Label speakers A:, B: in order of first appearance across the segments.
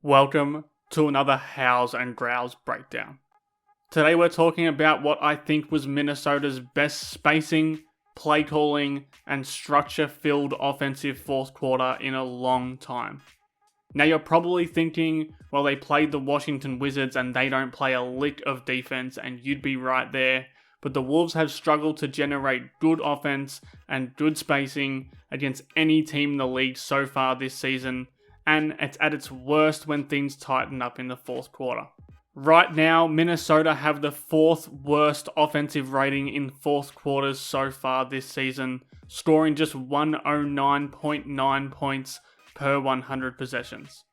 A: Welcome to another Howls and Growls breakdown. Today we're talking about what I think was Minnesota's best spacing, play calling, and structure-filled offensive fourth quarter in a long time. Now you're probably thinking, well, they played the Washington Wizards and they don't play a lick of defense, and you'd be right there, but the Wolves have struggled to generate good offense and good spacing against any team in the league so far this season, and it's at its worst when things tighten up in the fourth quarter. Right now, Minnesota have the fourth worst offensive rating in fourth quarters so far this season, scoring just 109.9 points per 100 possessions.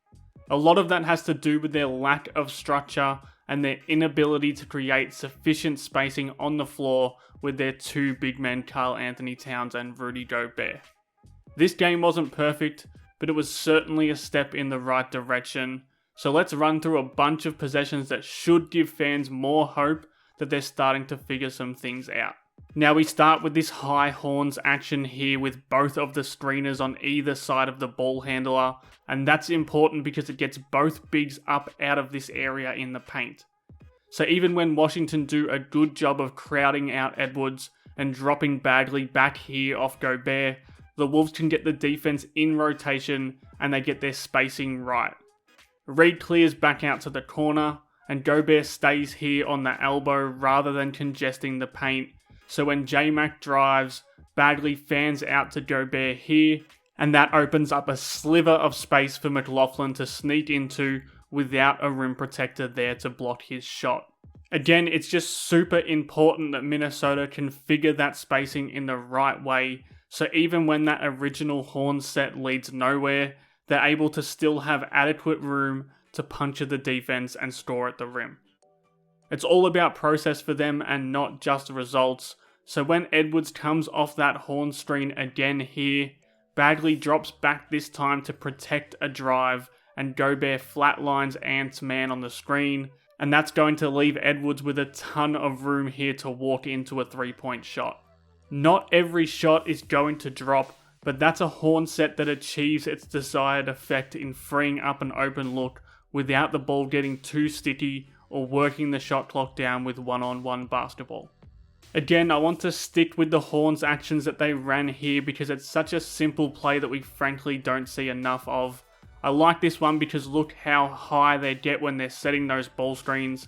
A: A lot of that has to do with their lack of structure and their inability to create sufficient spacing on the floor with their two big men, Karl-Anthony Towns and Rudy Gobert. This game wasn't perfect, but it was certainly a step in the right direction. So let's run through a bunch of possessions that should give fans more hope that they're starting to figure some things out. Now we start with this high horns action here with both of the screeners on either side of the ball handler, and that's important because it gets both bigs up out of this area in the paint. So even when Washington do a good job of crowding out Edwards and dropping Bagley back here off Gobert, the Wolves can get the defense in rotation and they get their spacing right. Reed clears back out to the corner and Gobert stays here on the elbow rather than congesting the paint. So when J-Mac drives, Bagley fans out to Gobert here, and that opens up a sliver of space for McLaughlin to sneak into without a rim protector there to block his shot. Again, it's just super important that Minnesota can figure that spacing in the right way, so even when that original horn set leads nowhere, they're able to still have adequate room to puncture the defense and score at the rim. It's all about process for them and not just results, so when Edwards comes off that horn screen again here, Bagley drops back this time to protect a drive and Gobert flatlines Ant's man on the screen, and that's going to leave Edwards with a ton of room here to walk into a three-point shot. Not every shot is going to drop, but that's a horn set that achieves its desired effect in freeing up an open look without the ball getting too sticky or working the shot clock down with one-on-one basketball. Again, I want to stick with the horns actions that they ran here because it's such a simple play that we frankly don't see enough of. I like this one because look how high they get when they're setting those ball screens.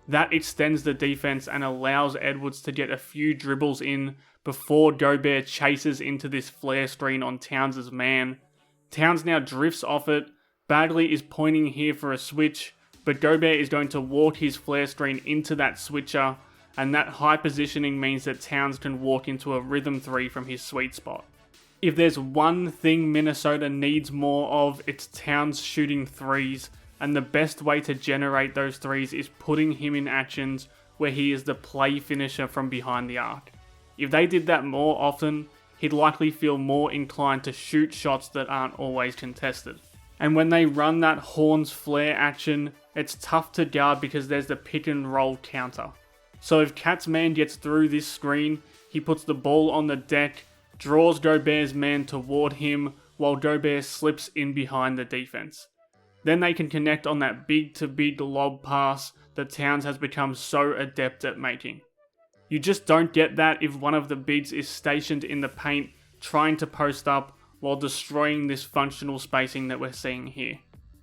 A: That extends the defense and allows Edwards to get a few dribbles in before Gobert chases into this flare screen on Towns' man. Towns now drifts off it. Bagley is pointing here for a switch, but Gobert is going to walk his flare screen into that switcher, and that high positioning means that Towns can walk into a rhythm three from his sweet spot. If there's one thing Minnesota needs more of, it's Towns shooting threes, and the best way to generate those threes is putting him in actions where he is the play finisher from behind the arc. If they did that more often, he'd likely feel more inclined to shoot shots that aren't always contested. And when they run that horns flare action, it's tough to guard because there's the pick and roll counter. So if Cat's man gets through this screen, he puts the ball on the deck, draws Gobert's man toward him while Gobert slips in behind the defense. Then they can connect on that big-to-big lob pass that Towns has become so adept at making. You just don't get that if one of the bigs is stationed in the paint trying to post up while destroying this functional spacing that we're seeing here.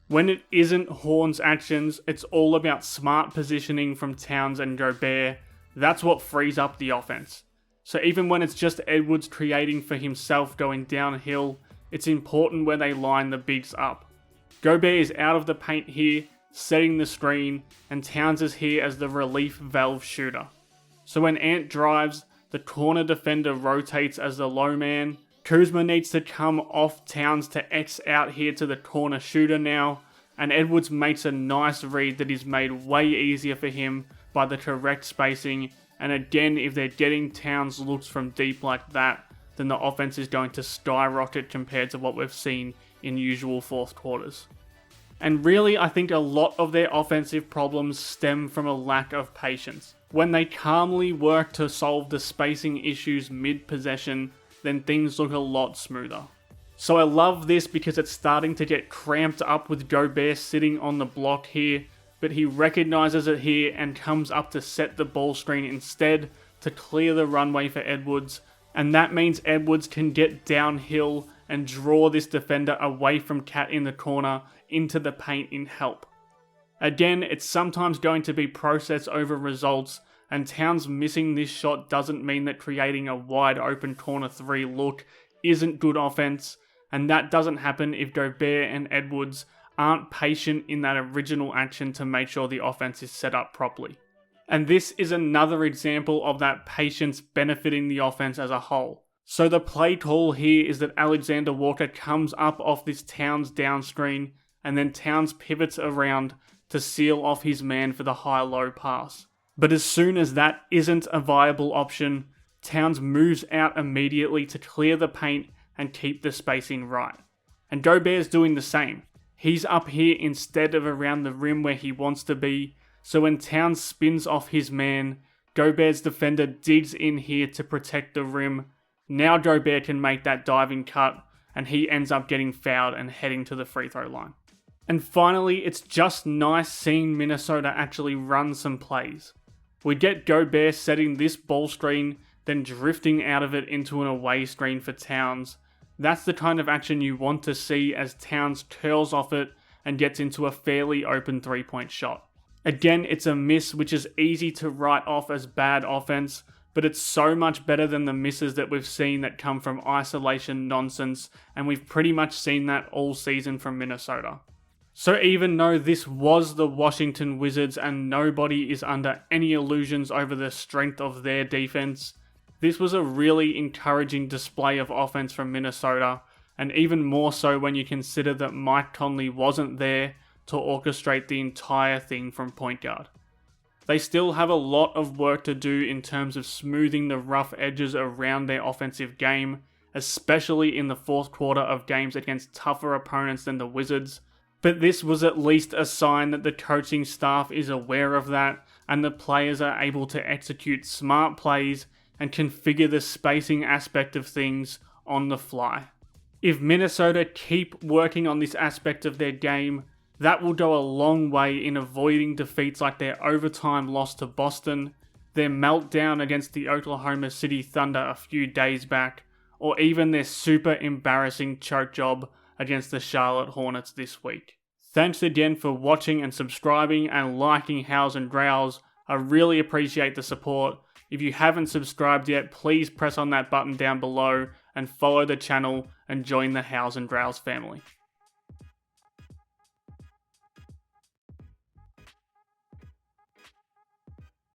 A: When it isn't horns actions, it's all about smart positioning from Towns and Gobert. That's what frees up the offense. So even when it's just Edwards creating for himself going downhill, it's important where they line the bigs up. Gobert is out of the paint here, setting the screen, and Towns is here as the relief valve shooter. So when Ant drives, the corner defender rotates as the low man. Kuzma needs to come off Towns to X out here to the corner shooter now, and Edwards makes a nice read that is made way easier for him by the correct spacing, and again, if they're getting Towns looks from deep like that, then the offense is going to skyrocket compared to what we've seen in usual fourth quarters. And really, I think a lot of their offensive problems stem from a lack of patience. When they calmly work to solve the spacing issues mid-possession, then things look a lot smoother. So I love this because it's starting to get cramped up with Gobert sitting on the block here, but he recognises it here and comes up to set the ball screen instead to clear the runway for Edwards, and that means Edwards can get downhill and draw this defender away from Cat in the corner into the paint in help. Again, it's sometimes going to be process over results, and Towns missing this shot doesn't mean that creating a wide open corner 3 look isn't good offense, and that doesn't happen if Gobert and Edwards aren't patient in that original action to make sure the offense is set up properly. And this is another example of that patience benefiting the offense as a whole. So the play call here is that Alexander Walker comes up off this Towns down screen, and then Towns pivots around to seal off his man for the high-low pass. But as soon as that isn't a viable option, Towns moves out immediately to clear the paint and keep the spacing right. And Gobert's doing the same. He's up here instead of around the rim where he wants to be, so when Towns spins off his man, Gobert's defender digs in here to protect the rim. Now Gobert can make that diving cut, and he ends up getting fouled and heading to the free throw line. And finally, it's just nice seeing Minnesota actually run some plays. We get Gobert setting this ball screen, then drifting out of it into an away screen for Towns. That's the kind of action you want to see as Towns curls off it and gets into a fairly open 3-point shot. Again, it's a miss which is easy to write off as bad offense, but it's so much better than the misses that we've seen that come from isolation nonsense, and we've pretty much seen that all season from Minnesota. So even though this was the Washington Wizards and nobody is under any illusions over the strength of their defense, this was a really encouraging display of offense from Minnesota, and even more so when you consider that Mike Conley wasn't there to orchestrate the entire thing from point guard. They still have a lot of work to do in terms of smoothing the rough edges around their offensive game, especially in the fourth quarter of games against tougher opponents than the Wizards, but this was at least a sign that the coaching staff is aware of that and the players are able to execute smart plays and configure the spacing aspect of things on the fly. If Minnesota keep working on this aspect of their game, that will go a long way in avoiding defeats like their overtime loss to Boston, their meltdown against the Oklahoma City Thunder a few days back, or even their super embarrassing choke job against the Charlotte Hornets this week. Thanks again for watching and subscribing and liking Howls and Growls. I really appreciate the support. If you haven't subscribed yet, please press on that button down below and follow the channel and join the Howls and Growls family.